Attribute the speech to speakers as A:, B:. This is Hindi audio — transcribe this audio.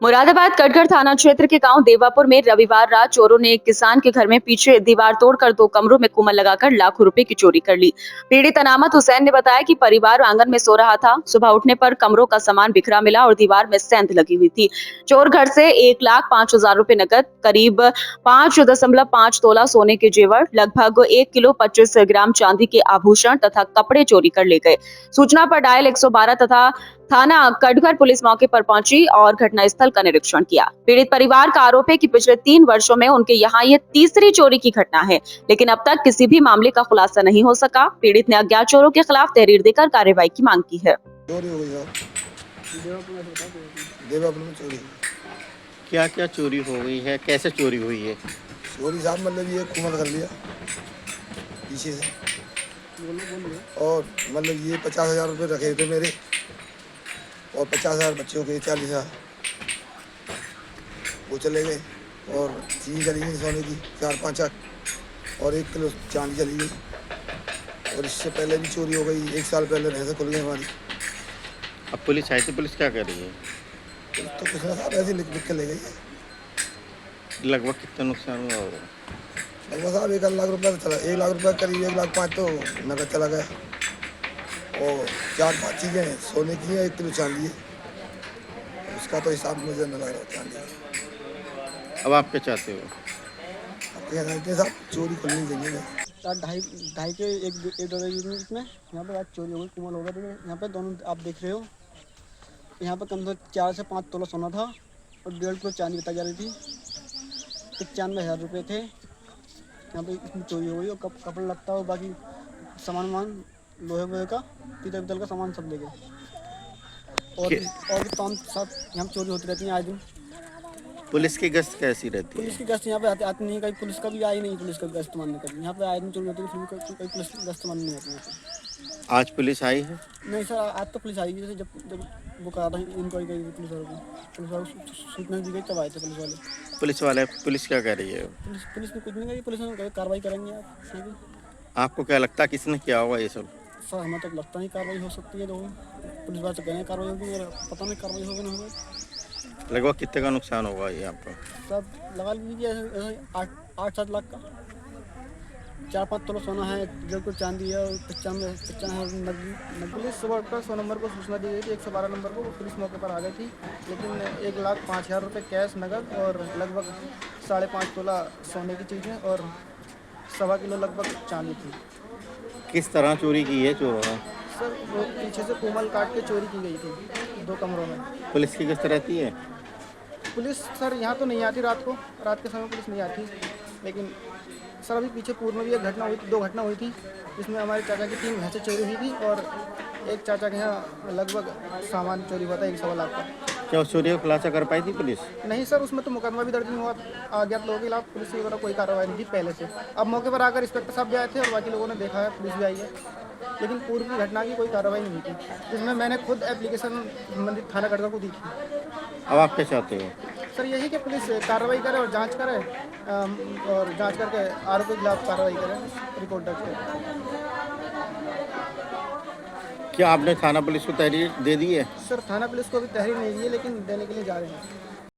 A: मुरादाबाद कटघर थाना क्षेत्र के गांव देवापुर में रविवार रात चोरों ने एक किसान के घर में पीछे दीवार तोड़कर 2 कमरों में कुम्हार लगाकर लाखों रुपए की चोरी कर ली। पीड़ित अनामत हुसैन ने बताया कि परिवार आंगन में सो रहा था। सुबह उठने पर कमरों का सामान बिखरा मिला और दीवार में सेंध लगी हुई थी। चोर घर से 1,05,000 रुपए नकद, करीब 5.5 तोला सोने के जेवर, लगभग 1 किलो 25 ग्राम चांदी के आभूषण तथा कपड़े चोरी कर ले गए। सूचना पर डायल 112 तथा थाना कटघर पुलिस मौके पर पहुंची और घटनास्थल का निरीक्षण किया। पीड़ित परिवार का आरोप है कि पिछले 3 वर्षों में उनके यहाँ ये तीसरी चोरी की घटना है, लेकिन अब तक किसी भी मामले का खुलासा नहीं हो सका। पीड़ित ने अज्ञात चोरों के खिलाफ तहरीर देकर कार्रवाई की मांग की है।
B: चोरी हो गई साहब, देवापुर में चोरी।
C: क्या क्या चोरी हो गई है, कैसे चोरी हुई है?
B: चोरी साहब मतलब ये कुम्हार कर लिया पीछे से, और मतलब ये 50,000 रुपये रखे थे मेरे, और 50,000 बच्चों के, 40,000 वो चले गए, और चीज़ चली गई सोने की 4-5 आठ, और 1 किलो चांदी चली गई। और इससे पहले भी चोरी हो गई, 1 साल पहले भैंसे खुल गई हमारी।
C: अब पुलिस आई थी, पुलिस क्या कर रही है?
B: तो कुछ ना साहब ऐसे लिख के ले गई है।
C: लगभग कितना नुकसान हुआ होगा?
B: लगभग साहब 1 लाख रुपये तो चला, 1 लाख रुपये करीब 1,05,000 तो नकद चला गया, और 4-5 चीज़ें सोने की हैं, 1 किलो चांदी है, उसका तो हिसाब मुझे न लग रहा चांदी का।
C: अब आप क्या चाहते हो?
B: अब क्या चाहते हैं साहब, चोरी खुलनी चाहिए।
D: रात ढाई के एक डॉलर यूनिट में यहाँ पे आज चोरी हो गई, कुम्हार हो गया। तो यहाँ पे दोनों आप देख रहे हो, यहाँ पे कम से कम 4 से 5 तोला सोना था और 1.5 किलो चांदी बताई जा रही थी। 95,000 रुपये थे। यहाँ पे इसमें चोरी हो गई, और कपड़ा लगता हो, बाकी सामान लोहे वोहे का, पीतल पीतल का सामान सब ले गए। और भी तमाम सब यहाँ चोरी होती रहती है आए दिन।
C: पुलिस की गश्त कैसी रहती है?
D: पुलिस की गश्त यहाँ पे आती नहीं, कहीं पुलिस का भी आई नहीं, पुलिस का गश्त मानने का। यहाँ पे आए दिन चोरी होती है, फिर भी कहीं पुलिस की गश्त मानने नहीं आती यहाँ पे।
C: आज पुलिस आई है?
D: नहीं सर, आज तो पुलिस आई थी, जैसे जब वो करा था इंक्वायरी करी थी पुलिस वालों को, पुलिस वालों को सूचना दी गई तब आए थे पुलिस वाले।
C: पुलिस क्या कर रही है?
D: पुलिस ने कुछ नहीं करी, पुलिस ने कार्रवाई करेंगे आप।
C: आपको क्या लगता है किसने किया होगा ये सब?
D: सर हमें तो लगता नहीं कार्रवाई हो सकती है, तो पुलिस वाले तो कहेंगे कार्रवाई होगी, और पता नहीं कार्रवाई होगी नहीं होगी।
C: लगभग कितने का नुकसान होगा ये आपको?
D: सब लगा लीजिए ऐसे 8-7 लाख का। 4-5 तोला सोना है, 1.5 किलो चांदी है, और 95 नकदी। पुलिस सुबह उठकर 100 नंबर को सूचना दी गई थी, 112 नंबर को। पुलिस मौके पर आ गई थी, लेकिन 1,05,000 रुपये कैश नकद और लगभग 5.5 तोला सोने की चीज़ें और 1.25 किलो लगभग चांदी थी।
C: किस तरह चोरी की है चोरों ने?
D: सर वो पीछे से कोमल काट के चोरी की गई थी 2 कमरों में।
C: पुलिस की गश्त रहती है?
D: पुलिस सर यहाँ तो नहीं आती रात को, रात के समय पुलिस नहीं आती, लेकिन सर अभी पीछे पूर्व में भी 2 घटना हुई थी, जिसमें हमारे चाचा की 3 भैंसें चोरी हुई थी, और एक चाचा के यहाँ लगभग सामान चोरी हुआ था 1.25 लाख का।
C: क्या उस चोरी का खुलासा कर पाई थी पुलिस?
D: नहीं सर, उसमें तो मुकदमा भी दर्ज नहीं हुआ, अज्ञात लोगों के खिलाफ पुलिस की वगैरह कोई कार्रवाई नहीं थी पहले से। अब मौके पर आकर इंस्पेक्टर साहब भी आए थे और बाकी लोगों ने देखा है, पुलिस भी आई है, लेकिन पूर्व की घटना की कोई कार्रवाई नहीं हुई थी, जिसमें मैंने खुद एप्लीकेशन संबंधित थाना कटघर को दी थी।
C: अब आप क्या चाहते हो?
D: सर यही कि पुलिस कार्रवाई करे और जांच करे, और जांच करके आरोपी के खिलाफ कार्रवाई करे, रिपोर्ट दर्ज करे।
C: क्या आपने थाना पुलिस को तहरीर दे दी है?
D: सर थाना पुलिस को अभी तहरीर नहीं दी है, लेकिन देने के लिए जा रहे हैं।